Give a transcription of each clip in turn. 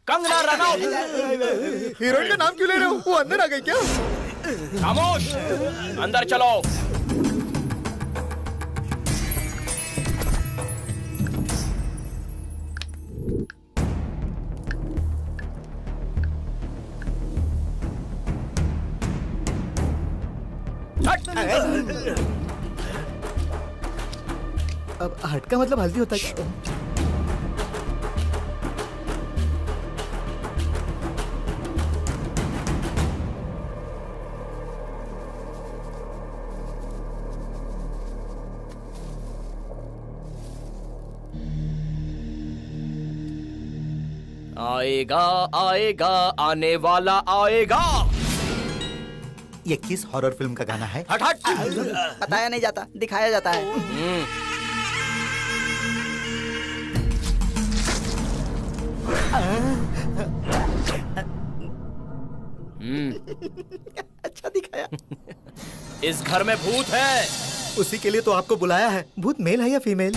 Kangana Ranaut. Heroine का नाम क्यों ले रहे हो? वो अंदर आ गई क्या? खामोश, अंदर चलो। अब हट का मतलब हल्दी होता है क्या? आएगा आएगा आने वाला आएगा। ये किस हॉरर फिल्म का गाना है? हट हट। बताया नहीं जाता, दिखाया जाता है। अच्छा दिखाया। इस घर में भूत है। उसी के लिए तो आपको बुलाया है। भूत मेल है या फीमेल?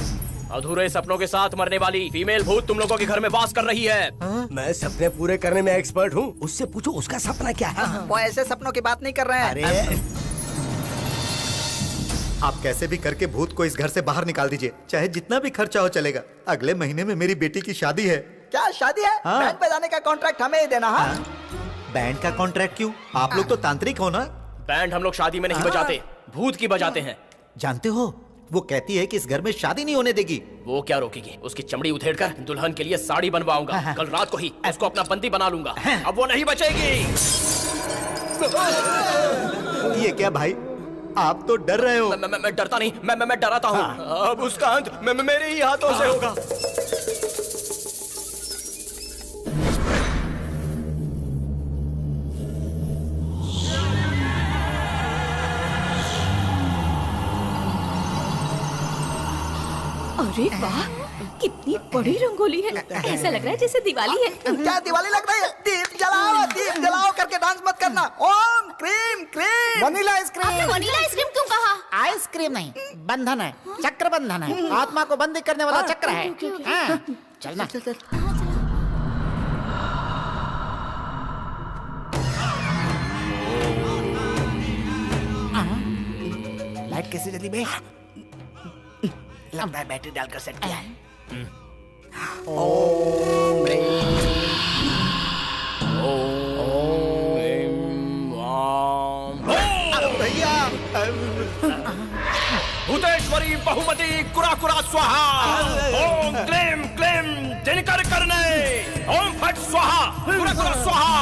अधूरे सपनों के साथ मरने वाली फीमेल भूत तुम लोगों के घर में वास कर रही है। मैं सपने पूरे करने में एक्सपर्ट हूँ। उससे पूछो उसका सपना क्या है। वो ऐसे सपनों की बात नहीं कर रहे हैं। अरे आप कैसे भी करके भूत को इस घर से बाहर निकाल दीजिए, चाहे जितना भी खर्चा हो चलेगा। अगले महीने में मेरी बेटी की शादी है। क्या शादी है? हाँ। बैंड बजाने का कॉन्ट्रैक्ट हमें ही देना। हाँ? बैंड का कॉन्ट्रैक्ट क्यों? आप लोग तो तांत्रिक हो ना? बैंड हम लोग शादी में नहीं बजाते, भूत की बजाते हैं। जानते हो वो कहती है कि इस घर में शादी नहीं होने देगी। वो क्या रोकेगी? उसकी चमड़ी उधेड़कर दुल्हन के लिए साड़ी बनवाऊंगा। कल रात को ही उसको अपना बंदी बना लूंगा। अब वो नहीं बचेगी। ये क्या भाई, आप तो डर रहे हो। मैं डरता नहीं, मैं डराता हूँ। अब उसका अंत मेरे ही हाथों से होगा। अरे वाह, कितनी बड़ी रंगोली है। ऐसा लग रहा है जैसे दिवाली है। क्या दिवाली लग रही है? दीप जलाओ करके डांस मत करना। ओम क्रीम क्रीम। Vanilla ice cream. आपने वनीला आइसक्रीम क्यों कहा? आइसक्रीम नहीं, बंधन है, चक्र बंधन है। आत्मा को बंदी करने वाला चक्र है। हाँ, चलना। लाइट कैसे जली बे? लगता है बैटरी डालकर सेट किया है। भैया भूतेश्वरी बहुमती कुरा कुरा स्वाहा। ओम क्लीम क्लीम दिनकर करने। ओम फट स्वाहा कुरा कुरा स्वाहा।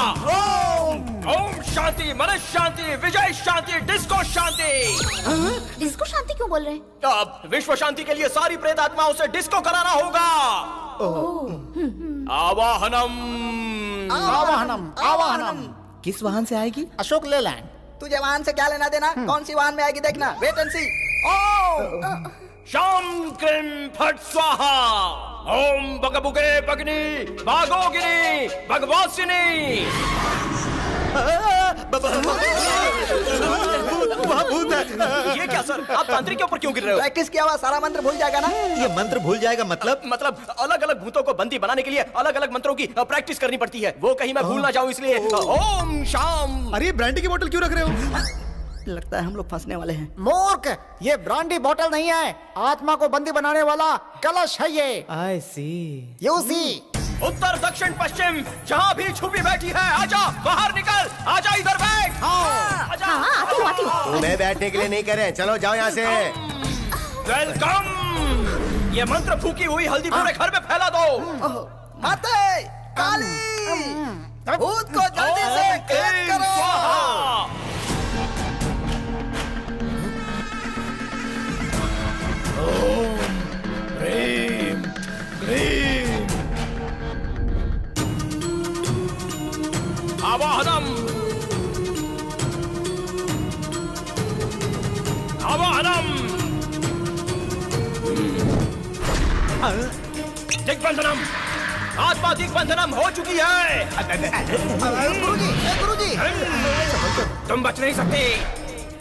ओम शांति मन शांति विजय शांति डिस्को शांति। डिस्को शांति क्यों बोल रहे हैं? अब विश्व शांति के लिए सारी प्रेत आत्माओं से डिस्को कराना होगा। आवाहनम आवाहनम आवाहनम। किस वाहन से आएगी? अशोक लेलैंड। तुझे वाहन से क्या लेना देना? कौन सी वाहन में आएगी देखना। वेट एंड सी। ओम शाम क्रीम फट स्वाहा। ओम बगबुगे बगनी भागोगिनी भगवासिनी। वहाँ भूत है। ये क्या सर, आप तांत्रिक के ऊपर क्यों गिर रहे हो? प्रैक्टिस किया हुआ सारा मंत्र भूल जाएगा ना। ये मंत्र भूल जाएगा मतलब? अलग अलग भूतों को बंदी बनाने के लिए अलग अलग मंत्रों की प्रैक्टिस करनी पड़ती है। वो कहीं मैं भूल ना जाऊं इसलिए। ओम शाम। अरे ब्रांडी की बोतल क्यों रख रहे हो? लगता है हम लोग फंसने वाले हैं। मूर्ख, ये ब्रांडी बोतल नहीं है, आत्मा को बंदी बनाने वाला कलश है ये। I see। यूसी। उत्तर दक्षिण पश्चिम जहाँ भी छुपी बैठी है, आजा बाहर निकल, आजा इधर बैठ। आजा। हाँ, आती हूँ। तुम्हें बैठने के लिए नहीं करे, चलो जाओ यहाँ से। वेलकम। ये मंत्र फूकी हुई हल्दी पूरे घर में फैला दो। माते काली, भूत को जल्दी से कैद करो। स्वाहा। ओम क्रीम क्रीम। आवाहनम आवाहनम। दिग्बंधनम। आत्मा दिग्बंधनम हो चुकी है। गुरुजी तुम बच नहीं सकते।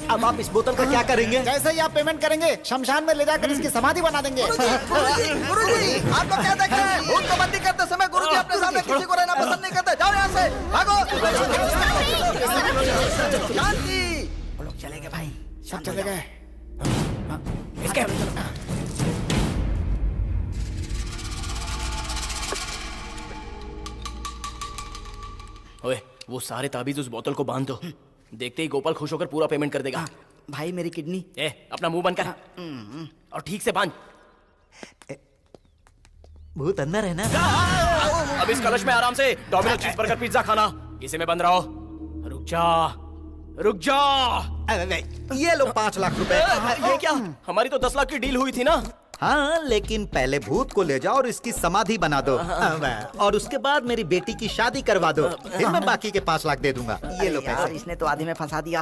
अब आप इस बोतल का क्या करेंगे? जैसे ही आप पेमेंट करेंगे, शमशान में ले जाकर इसकी समाधि बना देंगे। गुरुजी आपको क्या देख रहे हैं? भूत को बंदी करते समय गुरुजी अपने सामने किसी को रहना पसंद नहीं करते, जाओ यहाँ से, भागो। शांति। वो लोग चले गए भाई, सब चले गए। ओए, वो सारे ताबीज उस बोतल को बांध दो। देखते ही गोपाल खुश होकर पूरा पेमेंट कर देगा। भाई मेरी किडनी। अपना मुंह बंद कर और ठीक से बांध। भूत अंदर है ना? अब इस कलश में आराम से डोमिनोज चीज़बर्गर पिज्जा खाना। इसे में बंद रहो। रुक जा, रुक जा। ये लो 5 लाख रुपए। ये क्या? हमारी तो 10 लाख की डील हुई थी ना। हाँ, लेकिन पहले भूत को ले जाओ और इसकी समाधि बना दो, और उसके बाद मेरी बेटी की शादी करवा दो, फिर मैं बाकी के 5 लाख दे दूंगा। ये लो यार, पैसे। इसने तो आधे में फंसा दिया।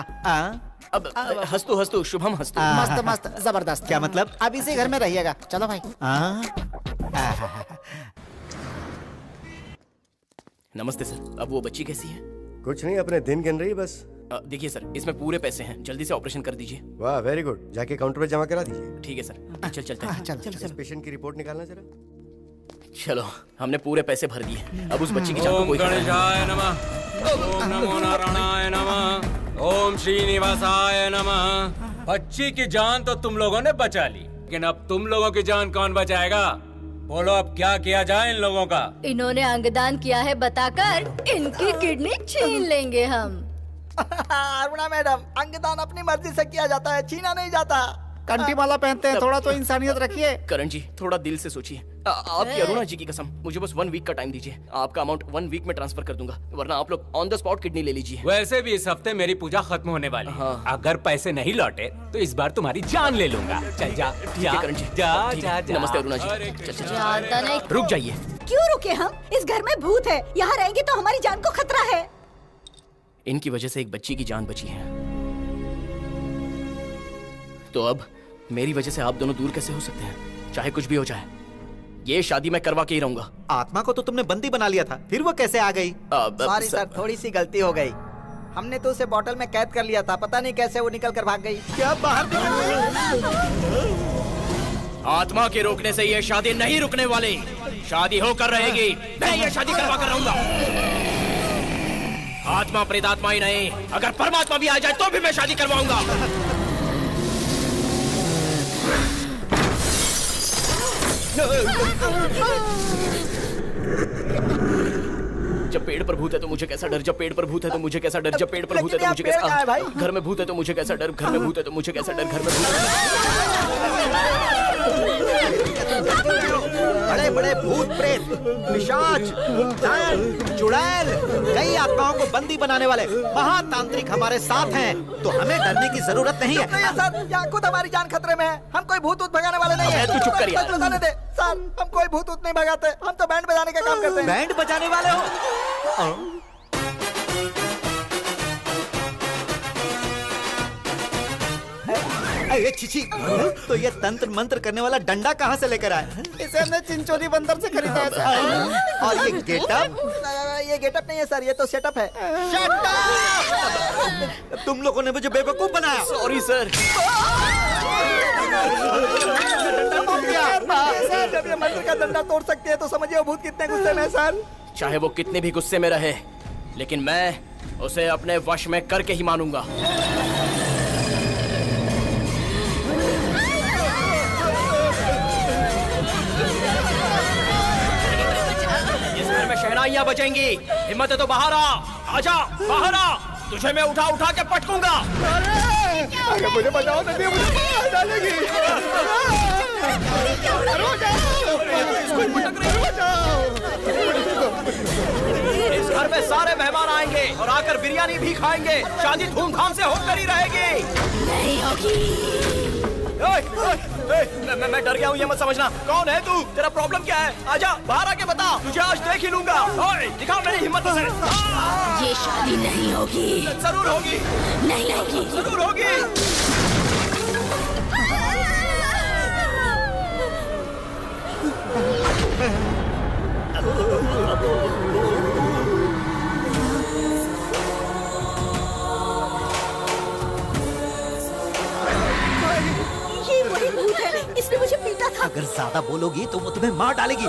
अब हंसतू हंसतू शुभम हंसतू। मस्त मस्त जबरदस्त। क्या मतलब? अब इसी घर में रहिएगा। चलो भाई। नमस्ते सर। अब वो बच्ची कैसी है? कुछ नहीं, अपने दिन गिन रही है बस। देखिए सर, इसमें पूरे पैसे हैं, जल्दी से ऑपरेशन कर दीजिए। वाह, वेरी गुड। जाके काउंटर पे जमा करा दीजिए। ठीक है सर, चल चलते हैं। इस पेशेंट की रिपोर्ट निकालना जरा। चलो, हमने पूरे पैसे भर दिए। अब उस बच्ची की जान को ओम कोई खतरा नहीं। गणेशाय नमः, ओम नमो नारायणाय नमः, ओम श्रीनिवासाय नमः। बच्ची की जान तो तुम लोगों ने बचा ली, लेकिन अब तुम लोगों की जान कौन बचाएगा? बोलो, अब क्या किया जाए इन लोगों का? इन्होंने अंगदान किया है बताकर इनकी किडनी छीन लेंगे हम। अरुणा मैडम, अंगदान अपनी मर्जी से किया जाता है, छीना नहीं जाता। कंठी माला पहनते हैं, थोड़ा तो इंसानियत रखिए। करण जी, थोड़ा दिल से सोचिए। आपकी अरुणा जी की कसम, मुझे बस 1 वीक का टाइम दीजिए। आपका अमाउंट 1 वीक में ट्रांसफर कर दूंगा, वरना आप लोग ऑन द स्पॉट किडनी ले लीजिए। वैसे भी इस हफ्ते मेरी पूजा खत्म होने वाली है। हाँ। अगर पैसे नहीं लौटे तो इस बार तुम्हारी जान ले लूंगा। चल जा, ठीक है करण जी। जा ठीक जा है। जा। नमस्ते अरुणा जी। अरे चल, चल, चल। जानता नहीं। रुक जाइए। क्यों रुके हम? इस घर में भूत है, यहाँ रहेंगे तो हमारी जान को खतरा है। इनकी वजह से एक बच्ची की जान बची है, तो अब मेरी वजह से आप दोनों दूर कैसे हो सकते हैं? चाहे कुछ भी हो जाए, ये शादी मैं करवा के ही रहूंगा। आत्मा को तो तुमने बंदी बना लिया था, फिर वो कैसे आ गई? सॉरी सर, थोड़ी सी गलती हो गई। हमने तो उसे बोतल में कैद कर लिया था, पता नहीं कैसे वो निकल कर भाग गई। क्या बाहर निकल? आत्मा के रोकने से ये शादी नहीं रुकने वाली। शादी होकर रहेगी, मैं ये शादी करवा कर रहूंगा। आत्मा प्रेतात्मा ही नहीं, अगर परमात्मा भी आ जाए तो भी मैं शादी करवाऊंगा। जब पेड़ पर भूत है तो मुझे कैसा डर, जब पेड़ पर भूत है तो मुझे कैसा डर, जब पेड़ पर भूत है तो मुझे लेकिन यहाँ पेड़ कहाँ है कैसा, घर में भूत है तो मुझे कैसा डर, घर में भूत है तो मुझे कैसा डर, घर में बड़े बड़े भूत प्रेत, पिशाच, डायन, चुड़ैल, कई आत्माओं को बंदी बनाने वाले महातांत्रिक हमारे साथ हैं, तो हमें डरने की जरूरत नहीं है। नहीं सर, यहाँ खुद हमारी जान खतरे में है। हम कोई भूत भगाने वाले नहीं है। तू चुप कर यार। सच बताने दे सर, हम कोई भूत नहीं भगाते, हम तो बैंड बजाने का काम करते हैं। बैंड बजाने वाले हो? अरे छिछी, तो ये तंत्र मंत्र करने वाला डंडा कहाँ से लेकर आए? इसे हमने चिंचोली बंदर से खरीदा है सर। और ये गेटअप? ये गेटअप नहीं है सर, ये तो सेटअप है। तुम लोगों ने मुझे बेवकूफ बनाया। Sorry sir. सर, जब ये मंत्र का डंडा तोड़ सकते हैं तो समझिए वो भूत कितने गुस्से में है सर। चाहे वो कितने भी गुस्से में रहे, लेकिन मैं उसे अपने वश में करके ही मानूंगा। इस घर में शहनाइयां बजेंगी। हिम्मत है तो बाहर आ, आजा बाहर आ, तुझे मैं उठा उठा के पटकूंगा। अरे मुझे बचाओ, नदी मुझे मार डालेगी। इस घर में सारे मेहमान आएंगे और आकर बिरयानी भी खाएंगे। शादी धूमधाम से होकर ही रहेगी। नहीं होगी। मैं डर गया हूँ, ये मत समझना। कौन है तू? तेरा प्रॉब्लम क्या है? आजा बाहर आके बता, तुझे आज देख ही लूंगा। ओए, दिखाओ मेरी हिम्मत से। ये शादी नहीं होगी। जरूर होगी, नहीं होगी। जरूर होगी। ये वही भूत है, इसने मुझे पीटा था। अगर ज्यादा बोलोगी तो वो तुम्हें मार डालेगी।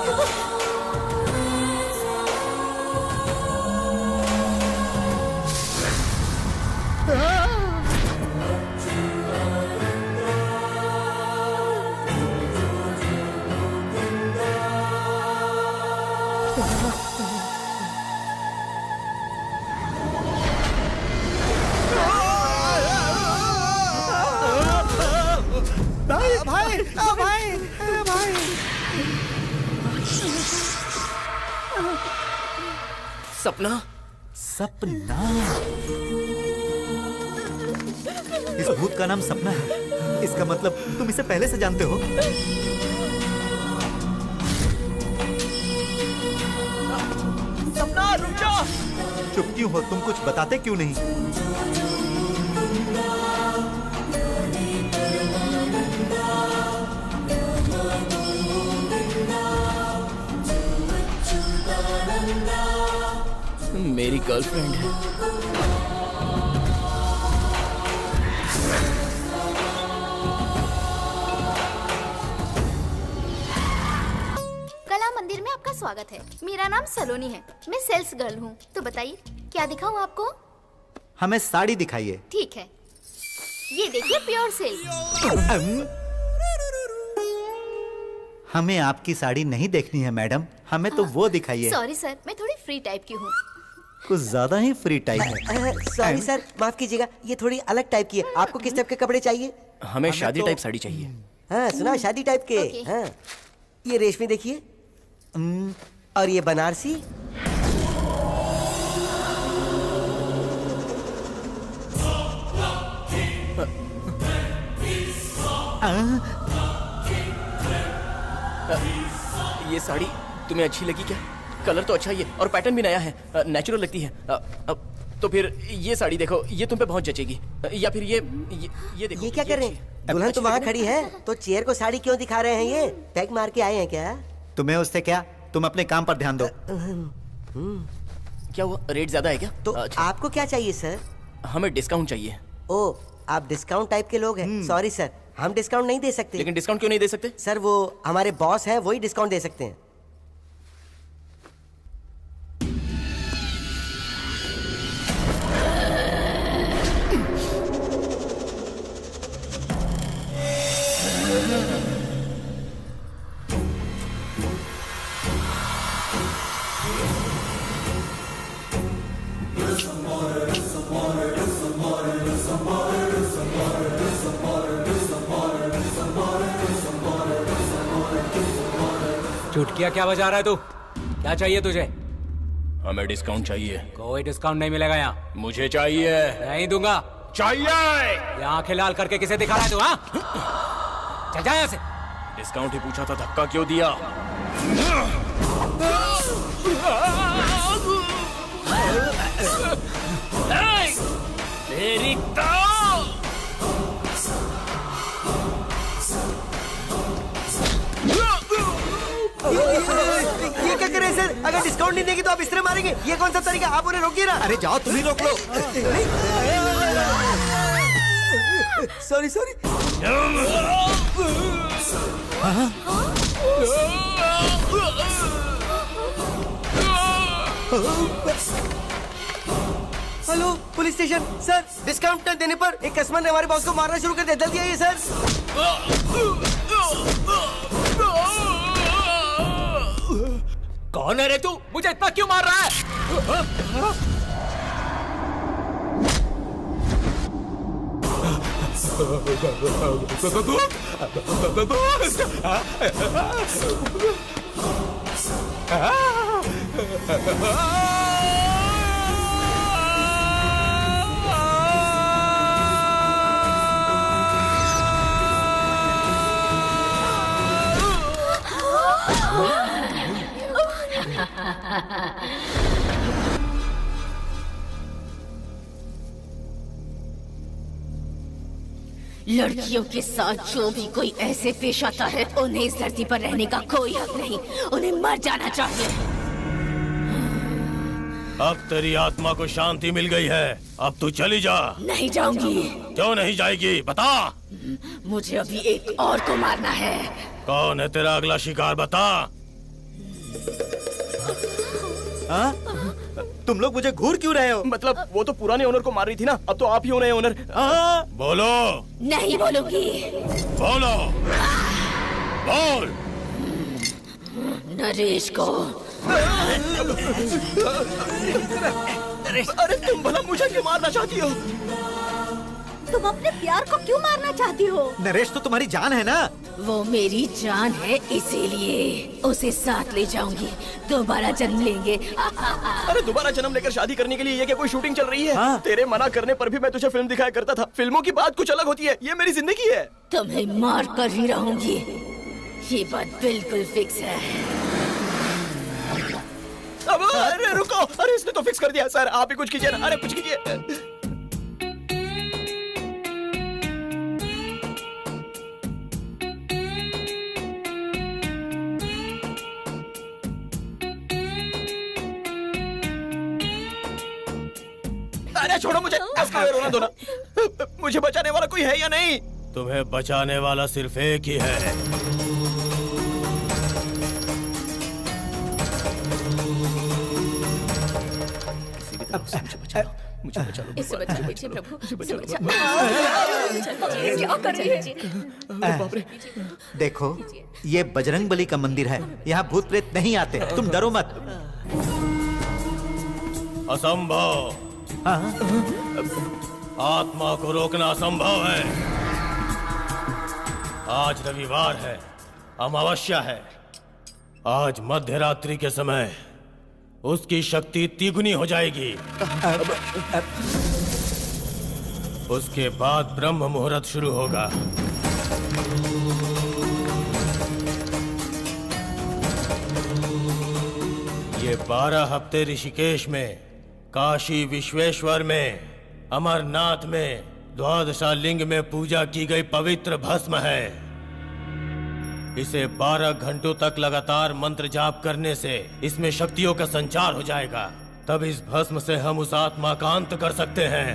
सपना सपना। इस भूत का नाम सपना है। इसका मतलब तुम इसे पहले से जानते हो? सपना रुक जा। चुप क्यों हो तुम? कुछ बताते क्यों नहीं? मेरी गर्लफ्रेंड है। कला मंदिर में आपका स्वागत है। मेरा नाम सलोनी है। मैं सेल्स गर्ल हूँ। तो बताइए क्या दिखाऊँ आपको? हमें साड़ी दिखाइए। ठीक है, ये देखिए प्योर सिल्क। हमें आपकी साड़ी नहीं देखनी है मैडम, हमें तो वो दिखाइए। सॉरी सर, मैं थोड़ी फ्री टाइप की हूँ। कुछ ज्यादा ही फ्री टाइप है। सॉरी सर, माफ कीजिएगा, ये थोड़ी अलग टाइप की है। आपको किस टाइप के कपड़े चाहिए? हमें शादी टाइप साड़ी चाहिए। हाँ सुना, शादी टाइप के। ओके। हाँ, ये रेशमी देखिए, और ये बनारसी। ये साड़ी तुम्हें अच्छी लगी क्या? कलर तो अच्छा ही है और पैटर्न भी नया है, नेचुरल लगती है। तो फिर ये साड़ी देखो, ये तुम पे बहुत जचेगी। या फिर ये देखो। ये क्या कर रहे हैं? दुल्हन तो वहाँ खड़ी है, तो चेयर को साड़ी क्यों दिखा रहे हैं? ये पैक मार के आए हैं क्या? तुम्हें उससे क्या? तुम अपने काम पर ध्यान दो। क्या हुआ, रेट ज्यादा है क्या? तो अच्छा, आपको क्या चाहिए सर? हमें डिस्काउंट चाहिए। ओ, आप डिस्काउंट टाइप के लोग हैं। सॉरी सर, हम डिस्काउंट नहीं दे सकते। लेकिन डिस्काउंट क्यों नहीं दे सकते? सर वो हमारे बॉस है, वही डिस्काउंट दे सकते हैं। चुटकिया क्या बजा रहा है तू? क्या चाहिए तुझे? हमें डिस्काउंट चाहिए। कोई डिस्काउंट नहीं मिलेगा यहाँ। मुझे चाहिए। नहीं दूंगा। चाहिए। यहाँ आंखें लाल करके किसे दिखा रहा है तू? हाँ, चल जा यहाँ से। डिस्काउंट ही पूछा था, धक्का क्यों दिया? तेरी ये क्या करे सर? अगर डिस्काउंट नहीं देगी तो आप इस तरह मारेंगे? ये कौन सा तरीका? आप उन्हें रोकिए ना। अरे जाओ, तुम ही रोक लो। Sorry sorry. Hello police station. Sir, discount न देने पर एक कस्टमर ने हमारे बॉस को मारना शुरू कर दिया। जल्दी आइए सर। कौन है रे तू? मुझे इतना क्यों मार रहा है? लड़कियों के साथ जो भी कोई ऐसे पेश आता है, उन्हें इस धरती पर रहने का कोई हक नहीं। उन्हें मर जाना चाहिए। अब तेरी आत्मा को शांति मिल गई है, अब तू चली जा। नहीं जाऊंगी। क्यों नहीं जाएगी? बता। मुझे अभी एक और को मारना है। कौन है तेरा अगला शिकार? बता। हाँ? तुम लोग मुझे घूर क्यों रहे हो? मतलब वो तो पुराने ओनर को मार रही थी ना, अब तो आप ही हो नए ओनर। बोलो। नहीं बोलूंगी। बोलो। बोल। नरेश को। अरे तुम भला मुझे क्यों मारना चाहती हो? तुम अपने प्यार को क्यों मारना चाहती हो? नरेश तो तुम्हारी जान है ना। वो मेरी जान है, इसीलिए उसे साथ ले जाऊंगी। दोबारा जन्म लेंगे। अरे दोबारा जन्म लेकर शादी करने के लिए ये क्या कोई शूटिंग चल रही है? हाँ। तेरे मना करने पर भी मैं तुझे फिल्म दिखाया करता था। फिल्मों की बात कुछ अलग होती है, ये मेरी जिंदगी है। तुम्हें मार कर ही रहूंगी, ये बात बिल्कुल फिक्स है। अब अरे रुको, अरे इसने तो फिक्स कर दिया। सर आप ही कुछ कीजिए ना, अरे कुछ कीजिए। अरे छोड़ो मुझे, रोना दो ना। मुझे बचाने वाला कोई है या नहीं? तुम्हें बचाने वाला सिर्फ एक ही है। मुझे बचा लो। इसे बचा लीजिए प्रभु, इसे बचा। क्या कर रही है? बाप रे। देखो, ये बजरंग बली का मंदिर है, यहाँ भूत प्रेत नहीं आते, तुम डरो मत। असंभव। आत्मा को रोकना असंभव है। आज रविवार है, अमावस्या है। आज मध्य रात्रि के समय उसकी शक्ति तिगुनी हो जाएगी। उसके बाद ब्रह्म मुहूर्त शुरू होगा। ये 12 हफ्ते ऋषिकेश में, काशी विश्वेश्वर में, अमरनाथ में, द्वादशा लिंग में पूजा की गई पवित्र भस्म है। इसे 12 घंटों तक लगातार मंत्र जाप करने से इसमें शक्तियों का संचार हो जाएगा। तब इस भस्म से हम उस आत्मा का अंत कर सकते हैं।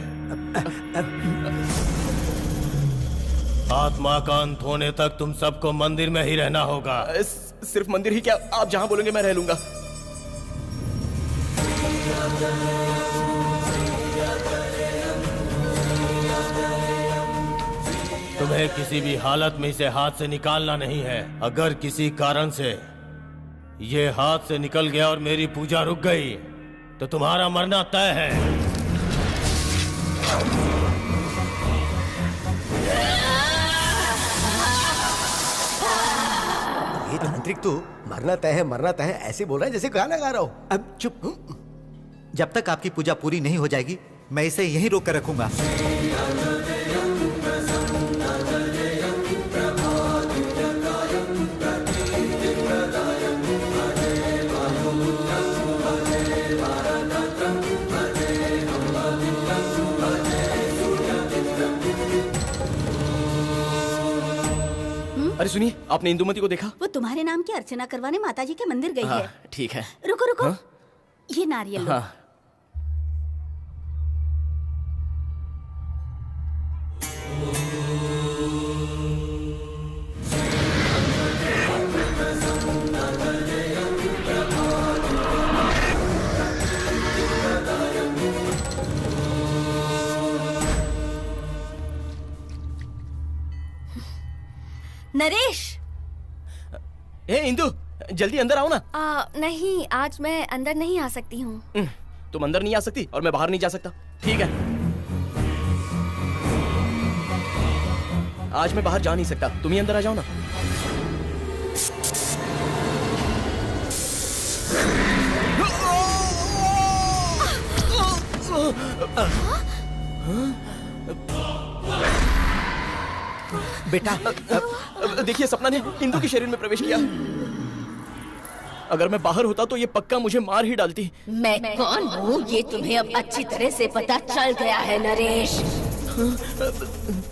आत्मा का अंत होने तक तुम सबको मंदिर में ही रहना होगा। सिर्फ मंदिर ही क्या, आप जहाँ बोलेंगे मैं रह लूंगा। तुम्हें किसी भी हालत में इसे हाथ से निकालना नहीं है। अगर किसी कारण से ये हाथ से निकल गया और मेरी पूजा रुक गई तो तुम्हारा मरना तय है। ये तांत्रिक तो मरना तय है ऐसे बोल रहा है जैसे गाना गा रहा हो। अब चुप। जब तक आपकी पूजा पूरी नहीं हो जाएगी, मैं इसे यहीं रोक कर रखूंगा। अरे सुनिए, आपने इंदुमती को देखा? वो तुम्हारे नाम की अर्चना करवाने माताजी के मंदिर गई है। ठीक है। रुको रुको, ये नारियल लो। नरेश! ए इंदु, जल्दी अंदर आओ ना। नहीं, आज मैं अंदर नहीं आ सकती हूँ। तुम अंदर नहीं आ सकती और मैं बाहर नहीं जा सकता। ठीक है, आज मैं बाहर जा नहीं सकता, तुम ही अंदर आ जाओ ना। बेटा, देखिए सपना ने इंदु के शरीर में प्रवेश किया। अगर मैं बाहर होता तो ये पक्का मुझे मार ही डालती। मैं कौन हूँ ये तुम्हें अब अच्छी तरह से पता चल गया है नरेश।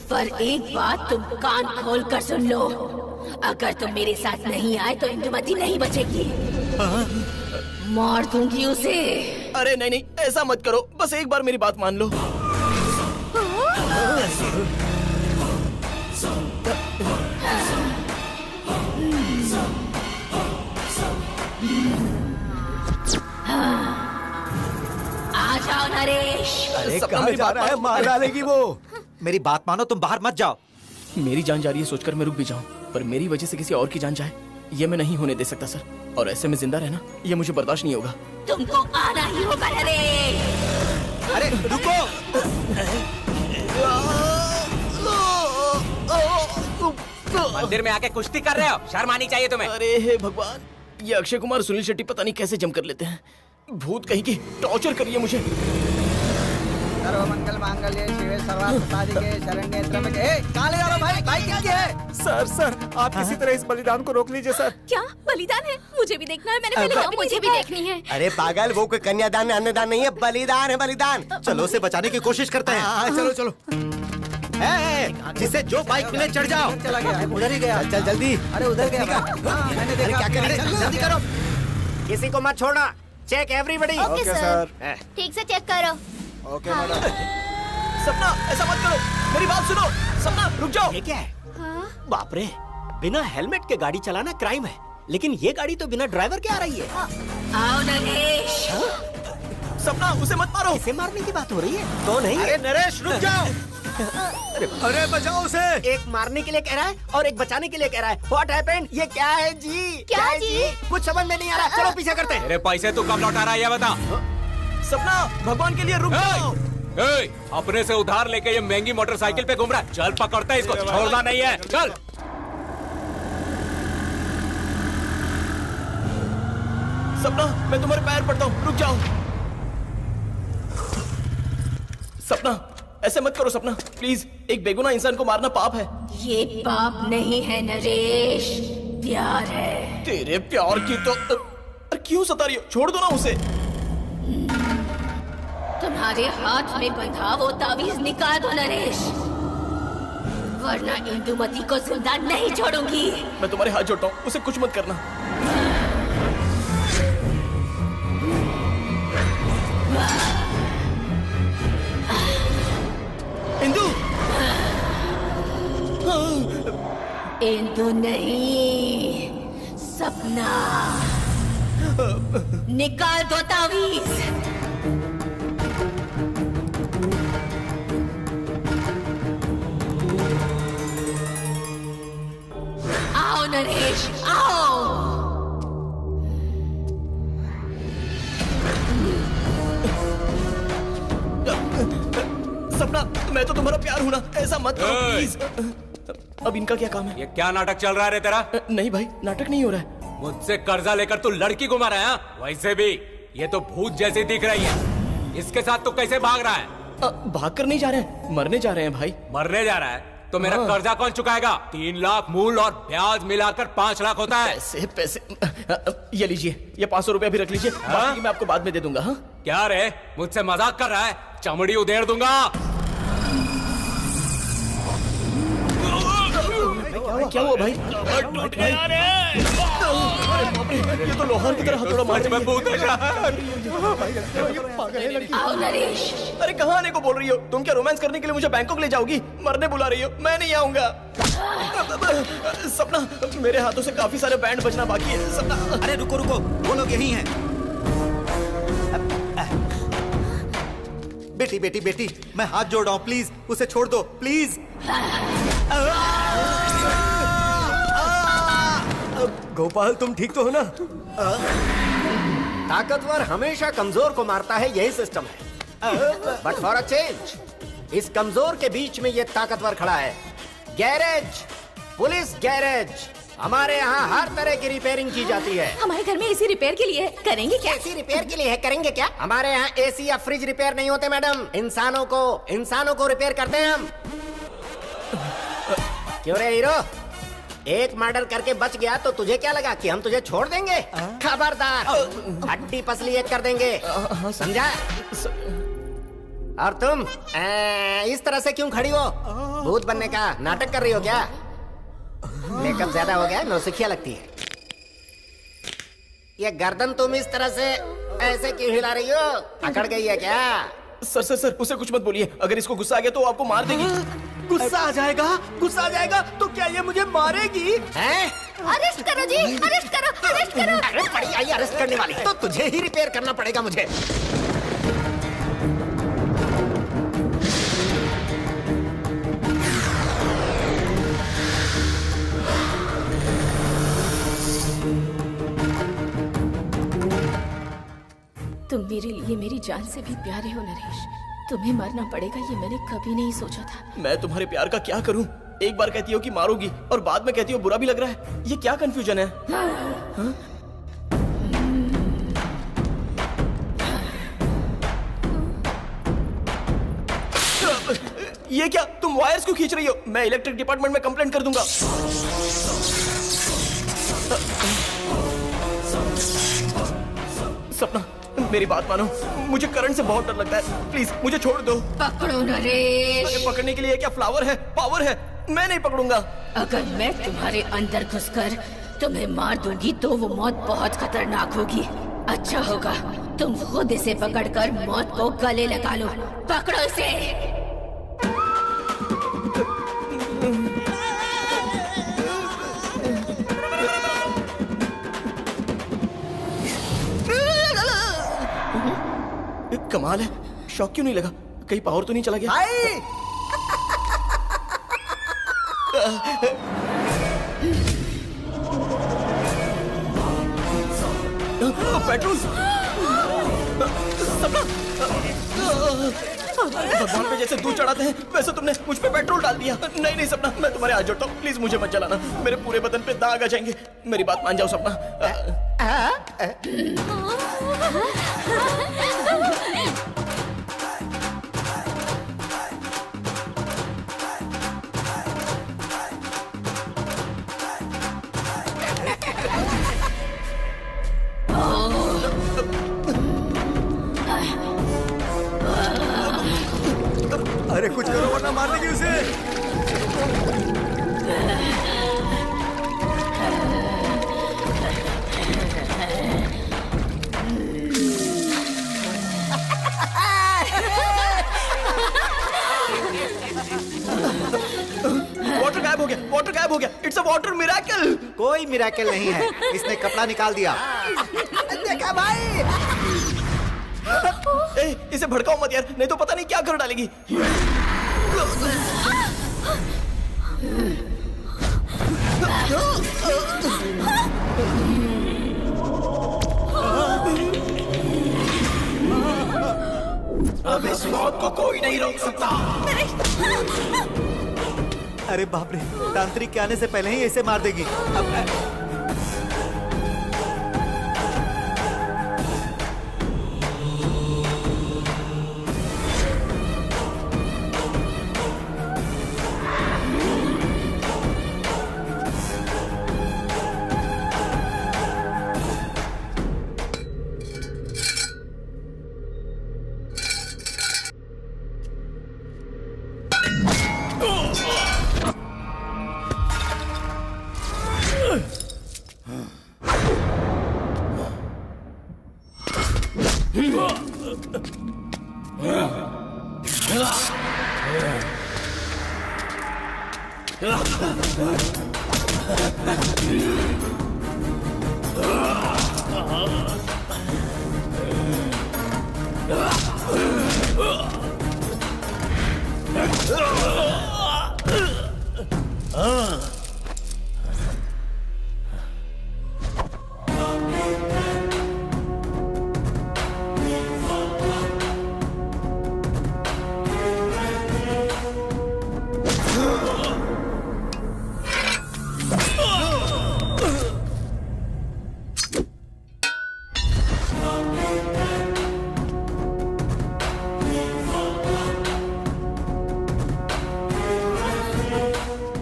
पर एक बात तुम कान खोल कर सुन लो, अगर तुम मेरे साथ नहीं आए तो इंदुमती नहीं बचेगी। मार दूंगी उसे। अरे नहीं नहीं, ऐसा मत करो, बस एक बार मेरी बात मान लो। आ जाओ नरेश। अरे कहाँ जा रहा है? मार डालेगी वो। मेरी बात मानो, तुम बाहर मत जाओ। मेरी जान जा रही है सोचकर मैं रुक भी जाऊं, पर मेरी वजह से किसी और की जान जाए ये मैं नहीं होने दे सकता सर। और ऐसे में जिंदा रहना ये मुझे बर्दाश्त नहीं होगा। तुमको आना ही होगा नरेश। अरे रुको। मंदिर में आके कुश्ती कर रहे हो, शर्म आनी चाहिए तुम्हें। अरे हे भगवान, ये अक्षय कुमार सुनील शेट्टी पता नहीं कैसे जम कर लेते हैं। भूत कहीं की टॉर्चर करिए मुझे। सर्वमंगल मांगल्ये शिवे सर्वार्थ साधिके शरण्ये त्र्यंबके। ए, कहाँ ले जा रहा हो भाई? बाइक किसकी है? सर आप किसी तरह इस बलिदान को रोक लीजिए सर। क्या बलिदान है? मुझे भी देखना है, मैंने पहले हाँ, कभी मुझे नहीं भी देखा है। देखनी है। अरे पागल, वो कोई कन्यादान अन्नदान नहीं है, बलिदान है बलिदान। चलो उसे बचाने की कोशिश करते हैं। चलो चलो। जिसे जो बाइक मिले चढ़ जाओ। चला गया, उधर ही गया। चल जल्दी। अरे उधर गया। हाँ, मैंने अरे देखा। क्या कर रहे हैं? जल्दी करो। किसी को मत छोड़ना, चेक एवरीबडी। ओके सर, ठीक से चेक करो। Okay madam. सपना, ऐसा मत करो, मेरी बात सुनो। सपना, रुक जाओ। ये क्या है? बाप रे, बिना हेलमेट के गाड़ी चलाना क्राइम है, लेकिन ये गाड़ी तो बिना ड्राइवर के आ रही है। आओ नरेश। सपना, उसे मत मारो। इसे मारने की बात हो रही है। कौन है ये? अरे नरेश रुक जाओ। अरे बचाओ उसे। एक मारने के लिए कह रहा है और एक बचाने के लिए कह रहा है। What happened? ये क्या है जी? क्या है जी? कुछ समझ में नहीं आ रहा। चलो पीछे करते हैं। मेरे पैसे तू कब लौटा रहा है ये बता। सपना, भगवान के लिए रुक जाओ। ए, अपने से उधार लेके ये महंगी मोटरसाइकिल पे घूम रहा है। चल पकड़ते हैं इसको, छोड़ना नहीं है। चल। सपना, मैं तुम्हारे पैर पड़ता हूँ, रुक जाओ। सपना, ऐसे मत करो सपना, प्लीज। एक बेगुनाह इंसान को मारना पाप है। ये पाप नहीं है नरेश, प्यार है। तेरे प्यार की तो अरे क्यों सता रही हो? छोड़ दो ना उसे। तुम्हारे हाथ में बंधा वो तावीज निकाल दो नरेश, वरना इंदुमती को जिंदा नहीं छोड़ूंगी। मैं तुम्हारे हाथ जोड़ता हूँ, उसे कुछ मत करना। इंदु। इंदु नहीं, सपना। निकाल दो तावीज। आओ नरेश, आओ। सपना, मैं तो तुम्हारा प्यार हूं ना, ऐसा मत करो प्लीज। अब इनका क्या काम है? ये क्या नाटक चल रहा है रे तेरा? नहीं भाई, नाटक नहीं हो रहा है। मुझसे कर्जा लेकर तू लड़की घुमा रहा है हाँ? वैसे भी ये तो भूत जैसी दिख रही है। इसके साथ तू कैसे भाग रहा है? भाग कर नहीं जा रहे हैं, मरने जा रहे हैं भाई। मरने जा रहा है तो मेरा हाँ। कर्जा कौन चुकाएगा? 3 लाख मूल और ब्याज मिलाकर 5 लाख होता है। पैसे ये लीजिए, ये 500 रुपया भी रख लीजिए, बाकी मैं आपको बाद में दे दूंगा। हाँ? क्या रे, मुझसे मजाक कर रहा है? चमड़ी उधेड़ दूंगा। क्या हुआ भाई? टूट गया रे। ये तो लोहार की तरह हथौड़ा मार रही है। आओ नरेश। अरे कहाँ आने को बोल रही हो? तुम क्या रोमांस करने के लिए मुझे बैंकॉक ले जाओगी? मरने बुला रही हो? मैं नहीं आऊंगा। सपना, मेरे हाथों से काफी सारे बैंड बजना बाकी है। सपना, अरे रुको रुको, वो लोग यही हैं। बेटी बेटी बेटी, मैं हाथ जोड़ रहा हूँ, प्लीज उसे छोड़ दो प्लीज। गोपाल, तुम ठीक तो हो ना? ताकतवर हमेशा कमजोर को मारता है, यही सिस्टम है। बट फॉर अ चेंज, इस कमजोर के बीच में ये ताकतवर खड़ा है। Garage, police garage. हमारे यहाँ हर तरह की रिपेयरिंग की जाती है। हमारे घर में एसी रिपेयर के लिए है, करेंगे क्या? एसी रिपेयर के लिए है, करेंगे क्या? हमारे यहाँ एसी या फ्रिज रिपेयर नहीं होते मैडम, इंसानों को रिपेयर करते हैं हम। क्यों रे हीरो, एक मर्डर करके बच गया तो तुझे क्या लगा कि हम तुझे छोड़ देंगे? खबरदार, हड्डी पसली एक कर देंगे, समझा? और तुम इस तरह से क्यों खड़ी हो? भूत बनने का नाटक कर रही हो क्या? मेकअप ज्यादा हो गया, नौसिखिया लगती है। ये गर्दन तुम इस तरह से ऐसे क्यों हिला रही हो? अकड़ गई है क्या? सर उसे कुछ मत बोलिए। अगर इसको गुस्सा आ गया तो वो आपको मार देगी। गुस्सा आ जाएगा तो क्या ये मुझे मारेगी? हैं? अरेस्ट करो जी, अरेस्ट करो, अरेस्ट करो। अरे बड़ी आई अरेस्ट करने वाली, तो तुझे ही रिपेयर करना पड़ेगा मुझे। तुम मेरे लिए मेरी जान से भी प्यारे हो नरेश। तुम्हें मरना पड़ेगा ये मैंने कभी नहीं सोचा था। मैं तुम्हारे प्यार का क्या करूं? एक बार कहती हो कि मारोगी और बाद में कहती हो बुरा भी लग रहा है। ये क्या कंफ्यूजन है? हाँ? ये क्या, तुम वायर्स क्यों खींच रही हो? मैं इलेक्ट्रिक डिपार्टमेंट में कंप्लेंट कर दूंगा। सपना, मेरी बात मानो, मुझे करंट से बहुत डर लगता है। प्लीज मुझे छोड़ दो। पकड़ो नरेश। अरे पकड़ने के लिए क्या फ्लावर है, पावर है? मैं नहीं पकड़ूंगा। अगर मैं तुम्हारे अंदर घुसकर तुम्हें मार दूंगी तो वो मौत बहुत खतरनाक होगी। अच्छा होगा तुम खुद इसे पकड़कर मौत को गले लगा लो। पकड़ो इसे। कमाल है, शॉक क्यों नहीं लगा? कहीं पावर तो नहीं चला गया? भाई पेट्रोल। सपना, भगवान पे जैसे दूध चढ़ाते हैं वैसे तुमने मुझ पे पेट्रोल डाल दिया। नहीं नहीं सपना, मैं तुम्हारे हाथ जोड़ता हूँ, प्लीज मुझे मत जलाना। मेरे पूरे बदन पे दाग आ जाएंगे। मेरी बात मान जाओ सपना। अरे कुछ करो वरना मार देंगे उसे। वाटर गायब हो गया, वाटर गायब हो गया। It's a water miracle. कोई मिरेकल नहीं है, इसने कपड़ा निकाल दिया। देखा भाई। ए, इसे भड़काओ मत यार, नहीं तो पता नहीं क्या कर डालेगी। अब इस मौत को कोई नहीं रोक सकता। अरे बाप रे, तांत्रिक के आने से पहले ही इसे मार देगी।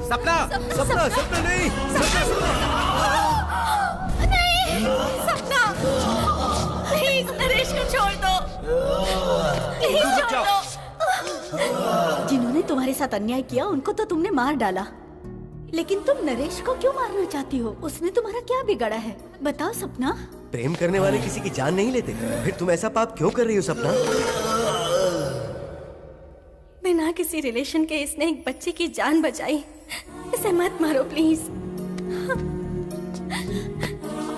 सपना, सपना, सपना नहीं, सपना प्लीज नरेश को छोड़ दो। प्लीज छोड़ दो। जिन्होंने तुम्हारे साथ अन्याय किया उनको तो तुमने मार डाला, लेकिन तुम नरेश को क्यों मारना चाहती हो? उसने तुम्हारा क्या बिगाड़ा है? बताओ सपना। प्रेम करने वाले किसी की जान नहीं लेते, फिर तुम ऐसा पाप क्यों कर रही हो सपना? बिना किसी रिलेशन के इसने एक बच्चे की जान बचाई। इसे मत मारो प्लीज।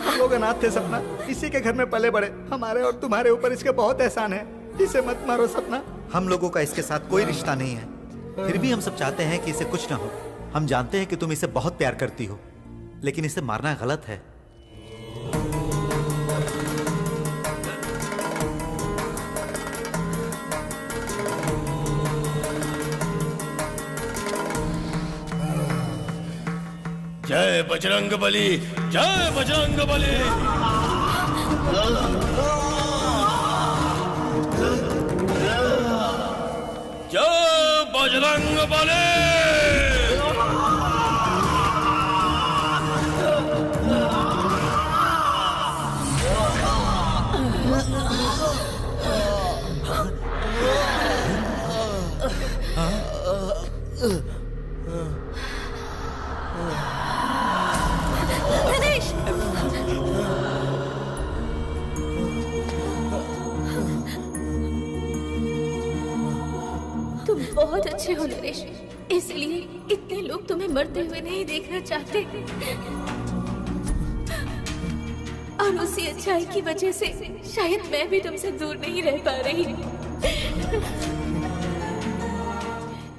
हम लोग अनाथ थे सपना, इसी के घर में पले बड़े। हमारे और तुम्हारे ऊपर इसके बहुत एहसान है। इसे मत मारो सपना। हम लोगों का इसके साथ कोई रिश्ता नहीं है, फिर भी हम सब चाहते हैं कि इसे कुछ ना हो। हम जानते हैं कि तुम इसे बहुत प्यार करती हो, लेकिन इसे मारना गलत है। जय बजरंग बली, जय बजरंग बली। जय बजरंग बली। नरेश, तुम बहुत अच्छे हो नरेश, इसलिए इतने लोग तुम्हें मरते हुए नहीं देखना चाहते। और उसी अच्छाई की वजह से शायद मैं भी तुमसे दूर नहीं रह पा रही।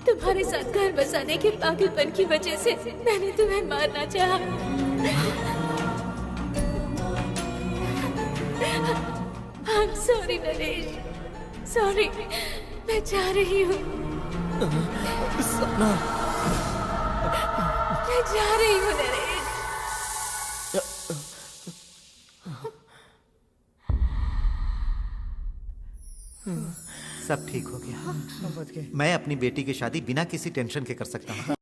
तुम्हारे साथ घर बसाने के पागलपन की वजह से मैंने तुम्हें मारना चाहा। I'm sorry Naresh, sorry. मैं जा रही हूँ। सपना, मैं जा रही हूँ नरेश। सब ठीक हो गया। मैं अपनी बेटी की शादी बिना किसी टेंशन के कर सकता हूँ।